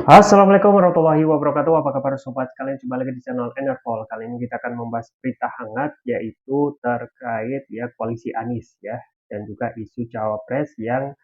Assalamualaikum warahmatullahi wabarakatuh. Apa kabar sobat sekalian? Jumpa lagi di channel Enerpol. Kali ini kita akan membahas berita hangat yaitu terkait ya koalisi Anies ya dan juga isu cawapres yang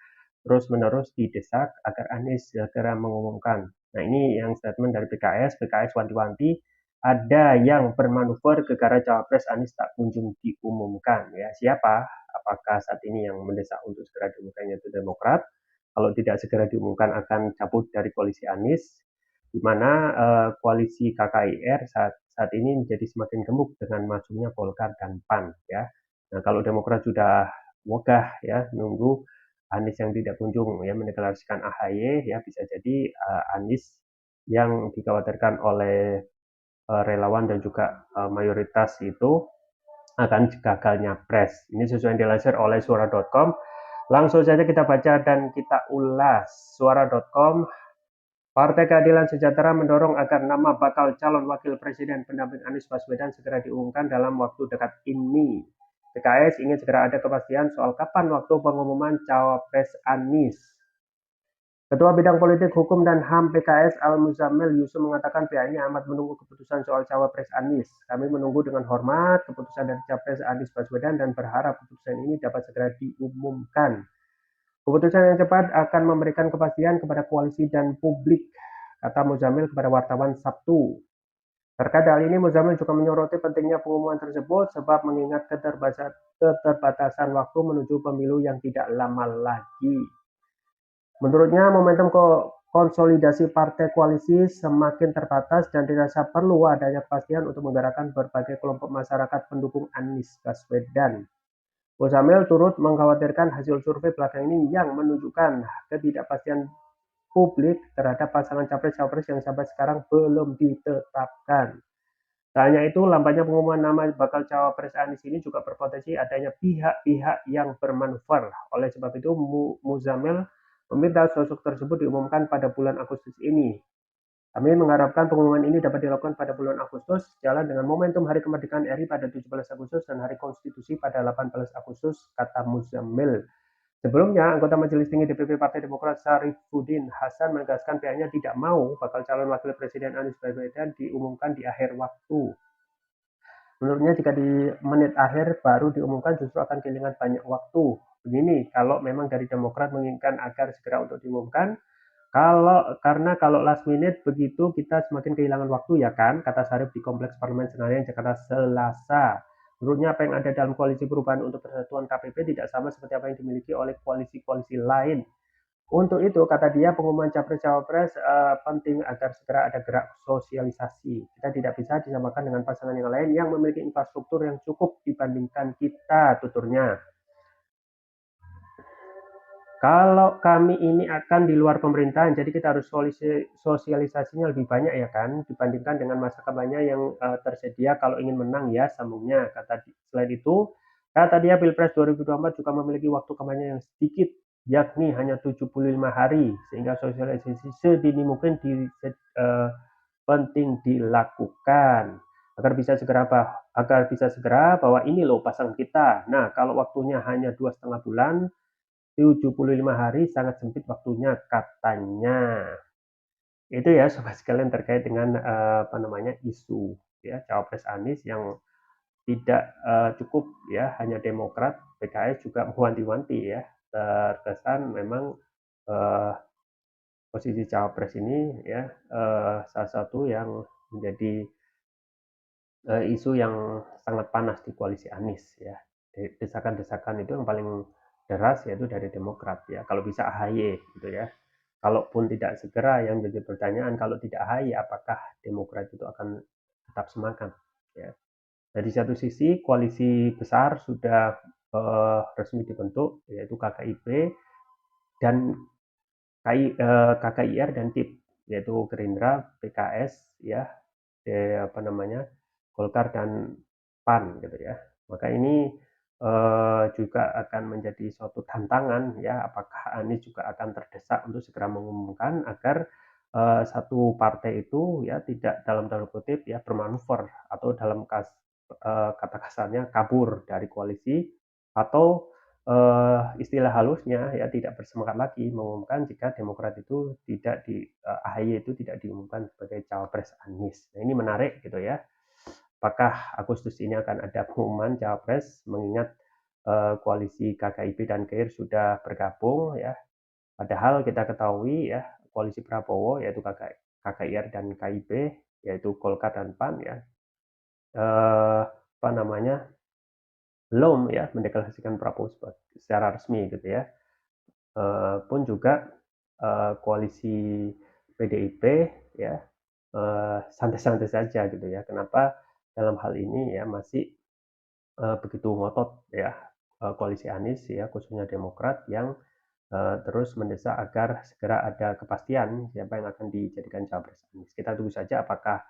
terus-menerus didesak agar Anies segera mengumumkan. Nah, ini yang statement dari PKS wanti-wanti ada yang bermanuver gegara cawapres Anies tak kunjung diumumkan ya. Siapa? Apakah saat ini yang mendesak untuk segera diumumkannya itu Demokrat? Kalau tidak segera diumumkan akan cabut dari koalisi Anies, di mana koalisi KKIR saat ini menjadi semakin gemuk dengan majunya Golkar dan PAN ya. Nah, kalau Demokrat sudah wogah ya nunggu Anies yang tidak kunjung ya mendeklarasikan AHY ya bisa jadi Anies yang dikhawatirkan oleh relawan dan juga mayoritas itu akan gagal nyapres. Ini sesuai yang dilansir oleh suara.com. Langsung saja kita baca dan kita ulas. Suara.com, Partai Keadilan Sejahtera mendorong agar nama bakal calon wakil presiden pendamping Anies Baswedan segera diumumkan dalam waktu dekat ini. PKS ingin segera ada kepastian soal kapan waktu pengumuman cawapres Anies. Ketua Bidang Politik, Hukum, dan HAM PKS Al-Muzammil Yusuf mengatakan pihaknya amat menunggu keputusan soal cawapres Anies. Kami menunggu dengan hormat keputusan dari capres Anies Baswedan dan berharap keputusan ini dapat segera diumumkan. Keputusan yang cepat akan memberikan kepastian kepada koalisi dan publik, kata Muzamil kepada wartawan Sabtu. Terkait hal ini, Muzamil juga menyoroti pentingnya pengumuman tersebut sebab mengingat keterbatasan waktu menuju pemilu yang tidak lama lagi. Menurutnya, momentum konsolidasi partai koalisi semakin terbatas dan dirasa perlu adanya kepastian untuk menggerakkan berbagai kelompok masyarakat pendukung Anies Baswedan. Muzamil turut mengkhawatirkan hasil survei belakang ini yang menunjukkan ketidakpastian publik terhadap pasangan capres-cawapres yang sampai sekarang belum ditetapkan. Tak hanya itu, lambannya pengumuman nama bakal cawapres Anies ini juga berpotensi adanya pihak-pihak yang bermanuver. Oleh sebab itu, Muzamil meminta sosok tersebut diumumkan pada bulan Agustus ini. Kami mengharapkan pengumuman ini dapat dilakukan pada bulan Agustus, sejalan dengan momentum Hari Kemerdekaan RI pada 17 Agustus dan Hari Konstitusi pada 18 Agustus, kata Muzamil. Sebelumnya, anggota Majelis Tinggi DPP Partai Demokrat Syarifuddin Hasan menegaskan pihaknya tidak mau bakal calon wakil presiden Anies Baswedan diumumkan di akhir waktu. Menurutnya jika di menit akhir baru diumumkan justru akan kehilangan banyak waktu. Begini, kalau memang dari Demokrat menginginkan agar segera untuk diumumkan, karena kalau last minute begitu kita semakin kehilangan waktu ya kan, kata Syarif di Kompleks Parlemen Senayan, Jakarta Selasa. Menurutnya apa yang ada dalam koalisi perubahan untuk persatuan KPP tidak sama seperti apa yang dimiliki oleh koalisi-koalisi lain. Untuk itu, kata dia, pengumuman capres-cawapres penting agar segera ada gerak sosialisasi. Kita tidak bisa disamakan dengan pasangan yang lain yang memiliki infrastruktur yang cukup dibandingkan kita, tuturnya. Kalau kami ini akan di luar pemerintahan, jadi kita harus sosialisasinya lebih banyak ya kan, dibandingkan dengan masa kampanye yang tersedia kalau ingin menang ya, sambungnya. Selain itu, kata dia Pilpres 2024 juga memiliki waktu kampanye yang sedikit, yakni hanya 75 hari, sehingga sosialisasi sedini mungkin penting dilakukan agar bisa segera bahwa ini loh pasang kita. Nah, kalau waktunya hanya 2,5 bulan, 75 hari sangat sempit waktunya katanya. Itu ya sobat sekalian terkait dengan apa namanya isu ya cawapres Anies yang tidak cukup ya hanya Demokrat, PKS juga mewanti-wanti ya terkesan memang eh, posisi cawapres ini ya salah satu yang menjadi isu yang sangat panas di koalisi Anies ya. Desakan-desakan itu yang paling deras yaitu dari Demokrat ya. Kalau bisa AHY gitu ya. Kalaupun tidak segera yang menjadi pertanyaan kalau tidak AHY apakah Demokrat itu akan tetap semakan ya. Dari satu sisi koalisi besar sudah resmi dibentuk yaitu KKIP dan KKIR dan TIP yaitu Gerindra, PKS ya, apa namanya Golkar dan PAN gitu ya. Maka ini juga akan menjadi suatu tantangan ya apakah Anies juga akan terdesak untuk segera mengumumkan agar satu partai itu ya tidak dalam tanda kutip ya bermanuver atau dalam kata kasarnya kabur dari koalisi atau istilah halusnya ya tidak bersemangat lagi mengumumkan jika Demokrat itu tidak AHY itu tidak diumumkan sebagai cawapres Anies. Nah, ini menarik gitu ya. Apakah Agustus ini akan ada pengumuman cawapres mengingat koalisi KKIP dan KIR sudah bergabung ya. Padahal kita ketahui ya koalisi Prabowo yaitu KKIR dan KIP yaitu Golkar dan PAN ya apa namanya belum ya mendeklarasikan Prabowo secara resmi gitu ya. Pun juga koalisi PDIP ya santai-santai saja gitu ya. Kenapa dalam hal ini ya masih begitu ngotot ya koalisi Anies ya khususnya Demokrat yang terus mendesak agar segera ada kepastian siapa yang akan dijadikan cawapres Anies. Kita tunggu saja apakah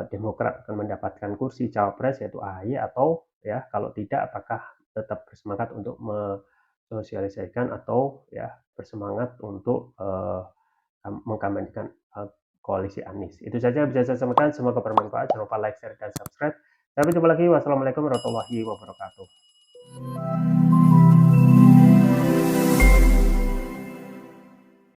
Demokrat akan mendapatkan kursi cawapres yaitu AHY atau ya kalau tidak apakah tetap bersemangat untuk mensosialisasikan atau ya bersemangat untuk mengkampanyekan koalisi Anies. Itu saja bisa saya sampaikan. Semoga bermanfaat. Jangan lupa like, share, dan subscribe. Sampai jumpa lagi. Wassalamualaikum warahmatullahi wabarakatuh.